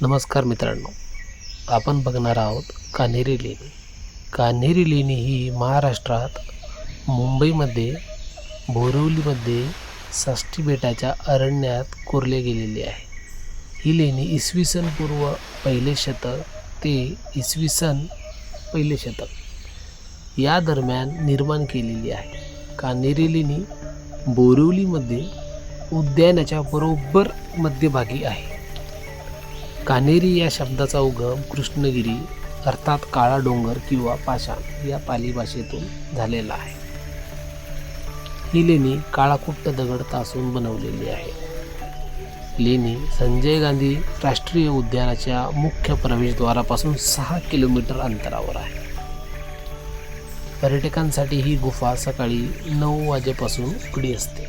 नमस्कार मित्रांनो, आपण बघणार आहोत कान्हेरी लेणी. कान्हेरी लेणी ही महाराष्ट्रात मुंबईमध्ये बोरिवलीमध्ये साष्टी बेटाच्या अरण्यात कोरली गेलेली आहे. ही लेणी इसवी सन पूर्व पहिले शतक ते इसवी सन पहिले शतक या दरम्यान निर्माण केलेली आहे. कान्हेरी लेणी बोरिवलीमध्ये उद्यानाच्या बरोबर मध्यभागी आहे. कान्हेरी या शब्दाचा उगम कृष्णगिरी अर्थात काळा डोंगर किंवा पाषाण या पाली भाषेतून झालेला आहे. ही लेणी काळाकुट्ट दगड तासून बनवलेली आहे. लेणी संजय गांधी राष्ट्रीय उद्यानाच्या मुख्य प्रवेशद्वारापासून 6 किलोमीटर अंतरावर आहे. पर्यटकांसाठी ही गुफा सकाळी 9 वाजेपासून उघडी असते.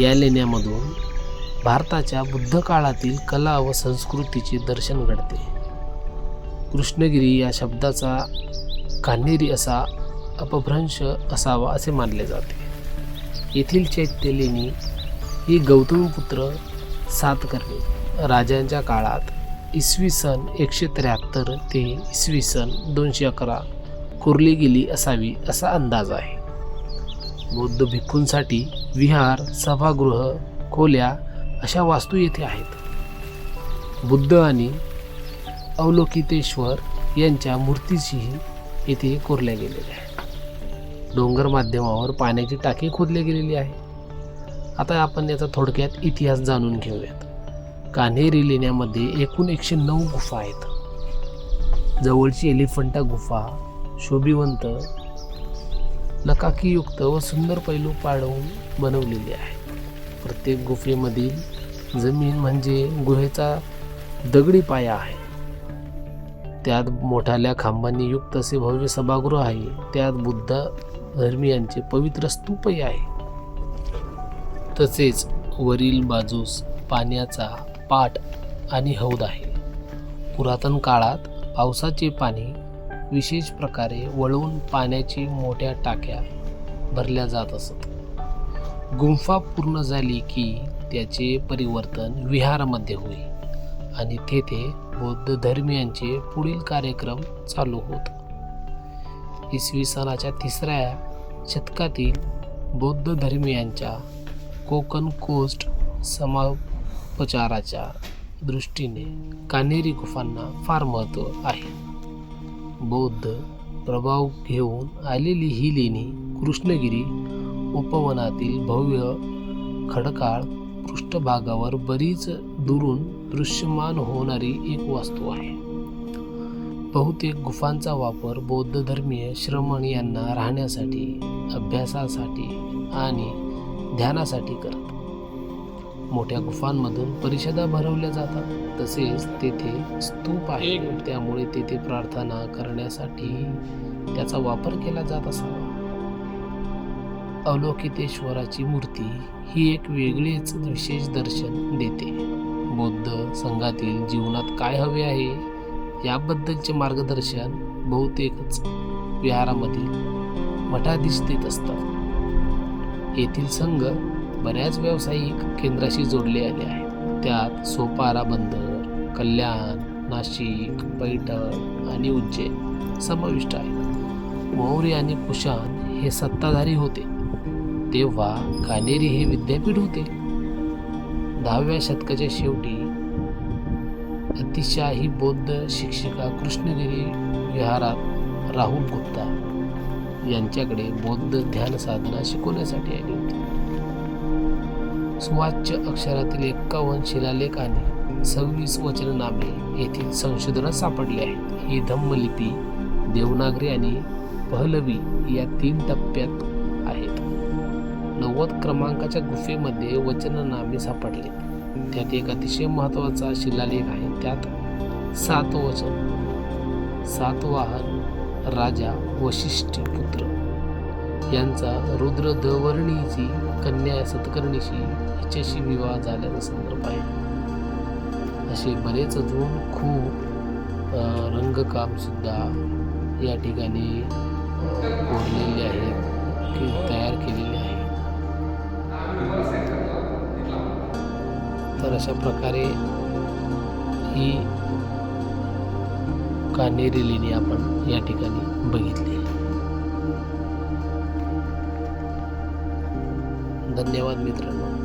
या लेण्यांमधून भारताच्या बुद्ध काळातील कला व संस्कृतीचे दर्शन घडते. कृष्णगिरी या शब्दाचा कान्हेरी असा अपभ्रंश असावा असे मानले जाते. येथील चैत्य लेणी ही गौतमीपुत्र सातकर्णी राजांच्या काळात इसवी सन 173 ते इसवी सन 211 कोरली गेली असावी असा अंदाज आहे. बौद्ध भिक्खूंसाठी विहार, सभागृह, खोल्या अशा वास्तू येथे आहेत. बुद्ध आणि अवलोकितेश्वर यांच्या मूर्तीशीही येथे कोरल्या गेलेल्या आहेत. डोंगर माध्यमावर पाण्याची टाकी खोदली गेलेली आहे. आता आपण याचा थोडक्यात इतिहास जाणून घेऊयात. कान्हेरी लेण्यामध्ये एकूण 109 गुफा आहेत. जवळची एलिफंटा गुफा शोभिवंत, नकाकीयुक्त व सुंदर पैलू पाडून बनवलेली आहे. प्रत्येक गुफेमधील जमीन म्हणजे गुहेचा दगडी पाया आहे. त्यात मोठाल्या खांबांनी युक्त असे भव्य सभागृह आहे. त्यात बुद्ध धर्मीयांचे पवित्र स्तूपही आहे. तसेच वरील बाजूस पाण्याचा पाट आणि हौद आहे. पुरातन काळात पावसाचे पाणी विशेष प्रकारे वळवून पाण्याची मोठ्या टाक्या भरल्या जात असत. गुंफा पूर्ण झाली की त्याचे परिवर्तन विहारामध्ये होई आणि तेथे बौद्ध धर्मीयांचे पुढील कार्यक्रम चालू होत. इसवी सनाच्या 3ऱ्या शतकातील बौद्ध धर्मीयांच्या कोकण कोस्ट समाजोपचाराच्या दृष्टीने कान्हेरी गुफांना फार महत्त्व आहे. बौद्ध प्रभाव घेऊन आलेली ही लेणी कृष्णगिरी उपवनातील भव्य खडकाळ पृष्ठभागावर बरीच दुरून दृश्यमान होणारी एक वास्तू आहे. बहुतेक गुफांचा वापर बौद्ध धर्मीय श्रमणीयांना राहण्यासाठी, अभ्यासासाठी आणि ध्यानासाठी करतात. मोठ्या गुफांमधून परिषदा भरवल्या जातात. तसेच तेथे स्तूप आहे, त्यामुळे तेथे प्रार्थना करण्यासाठी त्याचा वापर केला जात असावा. अवलोकितेश्वराची मूर्ती ही एक वेगळेच विशेष दर्शन देते. बौद्ध संघातील जीवनात काय हवे आहे याबद्दलचे मार्गदर्शन बहुतेकच विहारामधील मठाधीश देत असतात. येथील संघ बऱ्याच व्यावसायिक केंद्राशी जोडले आले आहेत. त्यात सोपारा बंदर, कल्याण, नाशिक, पैठण आणि उज्जैन समाविष्ट आहेत. मौर्य आणि कुशाण हे सत्ताधारी होते तेव्हा कान्हेरी हे विद्यापीठ होते. 10व्या शतकाच्या शेवटी अतिशाही बौद्ध शिक्षिका कृष्णगिरी विहारात राहुल गुप्ता यांच्याकडे बौद्ध ध्यान साधना शिकवण्यासाठी आली होती. सुवाच्य अक्षरातील 51 शिलालेख आणि 26 वचननामे येथील संशोधनात सापडले आहेत. ही धम्मलिपी देवनागरी आणि पहलवी या 3 टप्प्यात आहेत. 90 क्रमांकाच्या गुफेमध्ये वचननामे सापडले. त्यात एक अतिशय महत्त्वाचा शिलालेख आहे. त्यात 7 वचन सातवाहन राजा वशिष्ठपुत्र यांचा रुद्र दवर्णीची कन्या सतकर्णीशी हिच्याशी विवाह झाल्याचा संदर्भ आहे. असे बरेच अजून खूप रंगकाम सुद्धा या ठिकाणी कोरलेले आहेत, तयार केलेले आहे. तर अशा प्रकारे ही कान्हेरी लेणी आपण या ठिकाणी बघितली. धन्यवाद मित्रांनो.